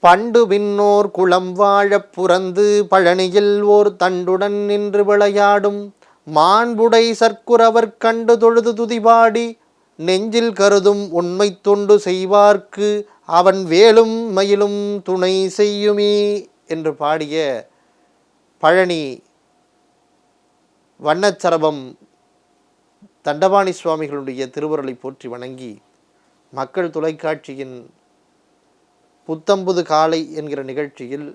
பண்டு விண்ணோர் குளம் வாழப் புரந்து பழனியில் ஓர் தண்டுடன் நின்று விளையாடும் மாண்புடை சற்குரவர் கண்டு தொழுது துதிபாடி நெஞ்சில் கருதும் உண்மை தொண்டு செய்வார்க்கு அவன் வேலும் மயிலும் துணை செய்யுமே என்று பாடிய பழனி வண்ணச்சரபம் தண்டபாணி சுவாமிகளுடைய திருவருளை போற்றி வணங்கி மக்கள் தொலைக்காட்சியின் புத்தம்புது காலை என்கிற நிகழ்ச்சியில்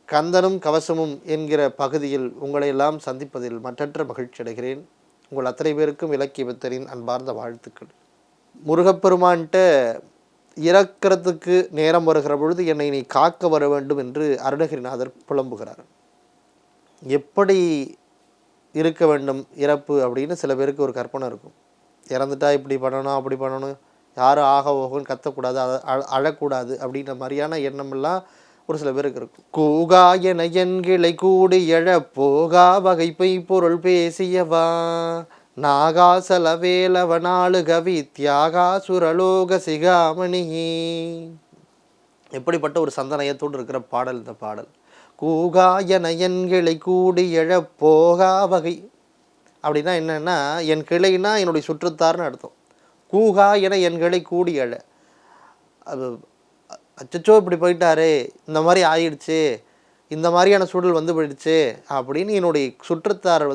கந்தனும் கவசமும் என்கிற பகுதியில் உங்களை எல்லாம் சந்திப்பதில் மற்றற்ற மகிழ்ச்சி அடைகிறேன். உங்கள் அத்தனை பேருக்கும் இலக்கிய வித்தரின் அன்பார்ந்த வாழ்த்துக்கள். முருகப்பெருமான்கிட்ட இறக்கிறதுக்கு நேரம் வருகிற பொழுது என்னை நீ காக்க வர வேண்டும் என்று அருணகிரிநாதர் புலம்புகிறார். எப்படி இருக்க வேண்டும் இறப்பு அப்படின்னு சில பேருக்கு ஒரு கற்பனை இருக்கும். இறந்துட்டா இப்படி பண்ணணும் அப்படி பண்ணணும், யாரும் ஆக ஓகன்னு கத்தக்கூடாது, அழக்கூடாது அப்படின்ற மாதிரியான எண்ணமெல்லாம் ஒரு சில பேருக்கு இருக்கும். கூகா என என்கிளை கூடி எழ போகா வகைப்பை பொருள் பேசியவா நாகாசல வேலவனாளு கவி தியாகா சுரலோக சிகாமணி. எப்படிப்பட்ட ஒரு சந்தனயத்தோடு இருக்கிற பாடல் இந்த பாடல். கூகா என என் கிளை கூடி எழ போகா வகை அப்படின்னா என்னன்னா, என் கிளைனா என்னுடைய சுற்றத்தார்னு அர்த்தம். கூகா என என் கிளை கூடி எழ, அது அச்சச்சோ இப்படி போயிட்டாரே, இந்த மாதிரி ஆயிடுச்சு, இந்த மாதிரியான சூழல் வந்து போயிடுச்சு அப்படின்னு என்னுடைய சுற்றத்தார்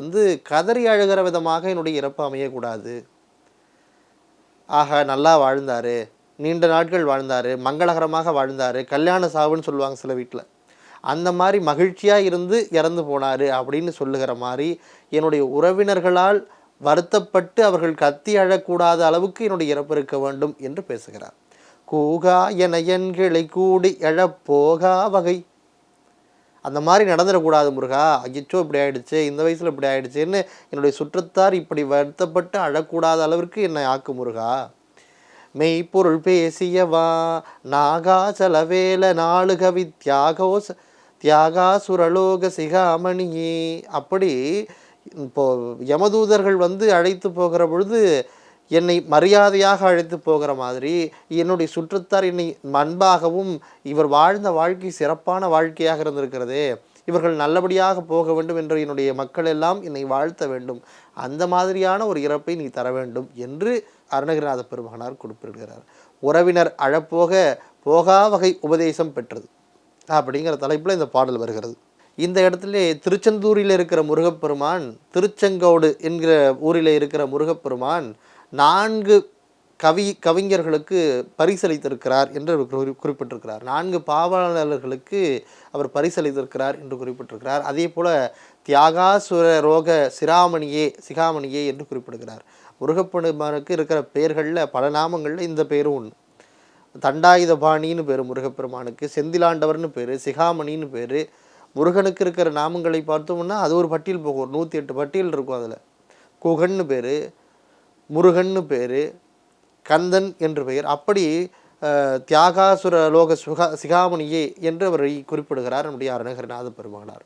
கதறி அழுகிற விதமாக என்னுடைய இறப்பு அமையக்கூடாது. ஆக நல்லா வாழ்ந்தார், நீண்ட நாட்கள் வாழ்ந்தார், மங்களகரமாக வாழ்ந்தார், கல்யாண சாவுன்னு சொல்லுவாங்க சில வீட்டில், அந்த மாதிரி மகிழ்ச்சியாக இருந்து இறந்து போனார் அப்படின்னு சொல்லுகிற மாதிரி என்னுடைய உறவினர்களால் வருத்தப்பட்டு அவர்கள் கத்தி அழக்கூடாத அளவுக்கு என்னுடைய இறப்பு இருக்க வேண்டும் என்று பேசுகிறார். கூகா என என் கிளை கூடி எழப்போகா வகை, அந்த மாதிரி நடந்துடக்கூடாது முருகா, அகிச்சோ இப்படி ஆயிடுச்சு, இந்த வயசில் இப்படி ஆயிடுச்சுன்னு என்னுடைய சுற்றத்தார் இப்படி வருத்தப்பட்டு அழக்கூடாத அளவிற்கு என்னை ஆக்கு முருகா. மெய்ப்பொருள் பேசியவா நாகாசலவேல நாலு கவி தியாகா சுரலோக சிகாமணியே. அப்படி இப்போ யமதூதர்கள் அழைத்து போகிற பொழுது என்னை மரியாதையாக அழைத்து போகிற மாதிரி என்னுடைய சுற்றத்தார் என்னை அன்பாகவும் இவர் வாழ்ந்த வாழ்க்கை சிறப்பான வாழ்க்கையாக இருந்திருக்கிறதே, இவர்கள் நல்லபடியாக போக வேண்டும் என்று என்னுடைய மக்கள் எல்லாம் என்னை வாழ்த்த வேண்டும், அந்த மாதிரியான ஒரு இறப்பை நீ தர வேண்டும் என்று அருணகிரிநாத பெருமகனார் குறிப்பிடுகிறார். உறவினர் அழப்போக போகா வகை உபதேசம் பெற்றது அப்படிங்கிற தலைப்பில் இந்த பாடல் வருகிறது. இந்த இடத்துல திருச்செந்தூரில் இருக்கிற முருகப்பெருமான், திருச்செங்கோடு என்கிற ஊரில் இருக்கிற முருகப்பெருமான் 4 கவிஞர்களுக்கு பரிசளித்திருக்கிறார் என்று குறிப்பிட்டிருக்கிறார். 4 பாவலர்களுக்கு அவர் பரிசளித்திருக்கிறார் என்று குறிப்பிட்டிருக்கிறார். அதே போல் தியாகாசுர ரோக சிகாமணியே என்று குறிப்பிடுகிறார். முருகப்பெருமானுக்கு இருக்கிற பெயர்களில் பல நாமங்களில் இந்த பேரும் ஒன்று. தண்டாயுதபாணின்னு பேர் முருகப்பெருமானுக்கு, செந்திலாண்டவர்னு பேர், சிகாமணின்னு பேர். முருகனுக்கு இருக்கிற நாமங்களை பார்த்தோம்னா அது ஒரு பட்டியல் போகும், 108 பட்டியல் இருக்கும். அதில் குகன்னு பேர், முருகன்னு பேர், கந்தன் என்று பெயர். அப்படி தியாகாசுர லோக சிகாமணியே என்று அவரை குறிப்பிடுகிறார் நம்முடைய அருணகிரிநாத பெருமானார்.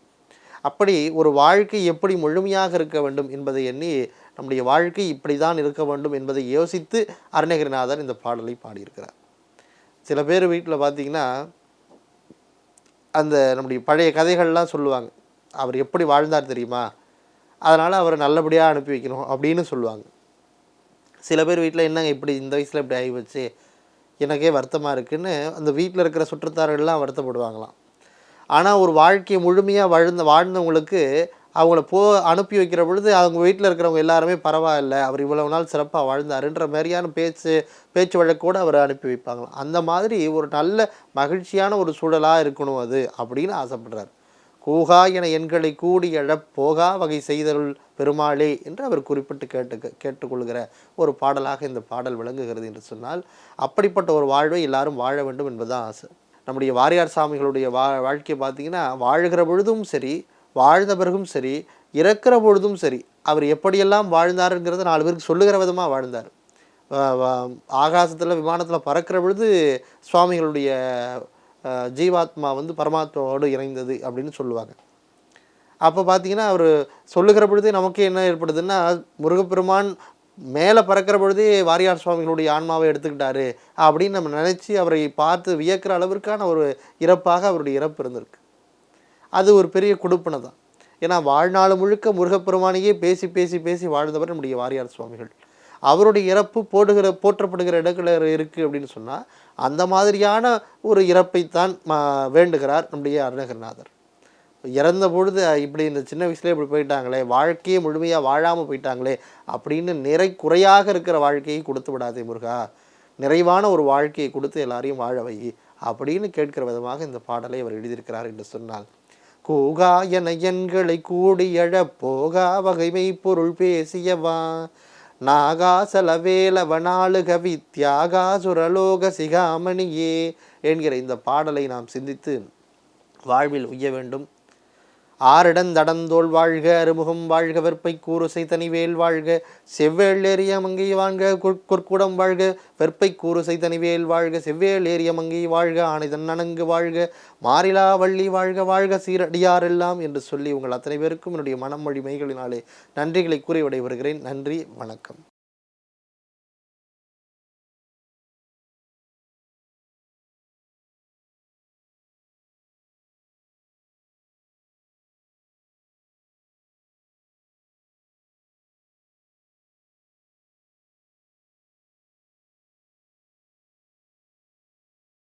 அப்படி ஒரு வாழ்க்கை எப்படி முழுமையாக இருக்க வேண்டும் என்பதை எண்ணி நம்முடைய வாழ்க்கை இப்படி தான் இருக்க வேண்டும் என்பதை யோசித்து அருணகிரிநாதர் இந்த பாடலை பாடியிருக்கிறார். சில பேர் வீட்டில் பார்த்தீங்கன்னா அந்த நம்முடைய பழைய கதைகள்லாம் சொல்லுவாங்க, அவர் எப்படி வாழ்ந்தார் தெரியுமா, அதனால் அவரை நல்லபடியாக அனுப்பி வைக்கணும் அப்படின்னு சொல்லுவாங்க. சில பேர் வீட்டில் என்னங்க இப்படி இந்த வயசில் இப்படி ஆகி வச்சு எனக்கே வருத்தமாக இருக்குதுன்னு அந்த வீட்டில் இருக்கிற சுற்றத்தார்கள்லாம் வருத்தப்படுவாங்களாம். ஆனால் ஒரு வாழ்க்கையை முழுமையாக வாழ்ந்தவங்களுக்கு அவங்கள அனுப்பி வைக்கிற பொழுது அவங்க வீட்டில் இருக்கிறவங்க எல்லாருமே பரவாயில்ல, அவர் இவ்வளவு நாள் சிறப்பாக வாழ்ந்தாருன்ற மாதிரியான பேச்சு வழக்கோடு அவரை அனுப்பி வைப்பாங்களாம். அந்த மாதிரி ஒரு நல்ல மகிழ்ச்சியான ஒரு சூழலாக இருக்கணும் அது அப்படின்னு ஆசைப்படுறார். கூகா என எண்களை கூடி எழப் போகா வகை செய்தருள் பெருமாளே என்று அவர் குறிப்பிட்டு கேட்டுக்கொள்கிற ஒரு பாடலாக இந்த பாடல் விளங்குகிறது என்று சொன்னால், அப்படிப்பட்ட ஒரு வாழ்வை எல்லாரும் வாழ வேண்டும் என்பதுதான் ஆசை. நம்முடைய வாரியார் சாமிகளுடைய வாழ்க்கையை பார்த்திங்கன்னா, வாழ்கிற பொழுதும் சரி, வாழ்ந்த பிறகும் சரி, இறக்கிற பொழுதும் சரி, அவர் எப்படியெல்லாம் வாழ்ந்தாருங்கிறத 4 பேருக்கு சொல்லுகிற விதமாக வாழ்ந்தார். ஆகாசத்தில் விமானத்தில் பறக்கிற பொழுது சுவாமிகளுடைய ஜீவாத்மா பரமாத்மாவோடு இணைந்தது அப்படின்னு சொல்லுவாங்க. அப்போ பார்த்தீங்கன்னா அவர் சொல்லுகிற பொழுதே நமக்கு என்ன ஏற்படுதுன்னா, முருகப்பெருமான் மேலே பறக்கிற பொழுதே வாரியார் சுவாமிகளுடைய ஆன்மாவை எடுத்துக்கிட்டாரு அப்படின்னு நம்ம நினச்சி அவரை பார்த்து வியக்கிற அளவிற்கான ஒரு இறப்பாக அவருடைய இறப்பு இருந்திருக்கு. அது ஒரு பெரிய கொடுப்பனை தான். ஏன்னா வாழ்நாள் முழுக்க முருகப்பெருமானையே பேசி பேசி பேசி வாழ்ந்தவர் நம்முடைய வாரியார் சுவாமிகள். அவருடைய இறப்பு போற்றப்படுகிற இடங்களில் இருக்குது அப்படின்னு சொன்னால் அந்த மாதிரியான ஒரு இறப்பைத்தான் வேண்டுகிறார் நம்முடைய அருணகிரிநாதர். இறந்த பொழுது இப்படி இந்த சின்ன வயசுலேயே இப்படி போயிட்டாங்களே, வாழ்க்கையை முழுமையாக வாழாமல் போயிட்டாங்களே அப்படின்னு குறையாக இருக்கிற வாழ்க்கையை கொடுத்து விடாதே முருகா, நிறைவான ஒரு வாழ்க்கையை கொடுத்து எல்லாரையும் வாழ வை அப்படின்னு கேட்கிற விதமாக இந்த பாடலை அவர் எழுதியிருக்கிறார் என்று சொன்னால், கூகா என எண்களை கூடி எழப் போகா வகைமை பொருள் பேசியவா நாகாசலவேலவனாளு கவி தியாகா சுரலோக சிகாமணியே என்கிற இந்த பாடலை நாம் சிந்தித்து வாழ்வில் உய்ய வேண்டும். ஆரிடந்தடந்தோள் வாழ்க, அறுமுகம் வாழ்க, வெற்பை கூறுசை தனிவேல் வாழ்க, செவ்வேள் ஏறிய மங்கை வாழ்க, கொற்குடம் வாழ்க, வெற்பை கூறுசை தனிவேல் வாழ்க, செவ்வேள் ஏறிய மங்கை வாழ்க, ஆணைதன் நனங்கு வாழ்க, மாறிலா வள்ளி வாழ்க, வாழ்க சீரடியாரெல்லாம் என்று சொல்லி உங்கள் அத்தனை பேருக்கும் என்னுடைய மனமொழி மைகளினாலே நன்றிகளை கூறி விடைபெறுகிறேன். நன்றி, வணக்கம்.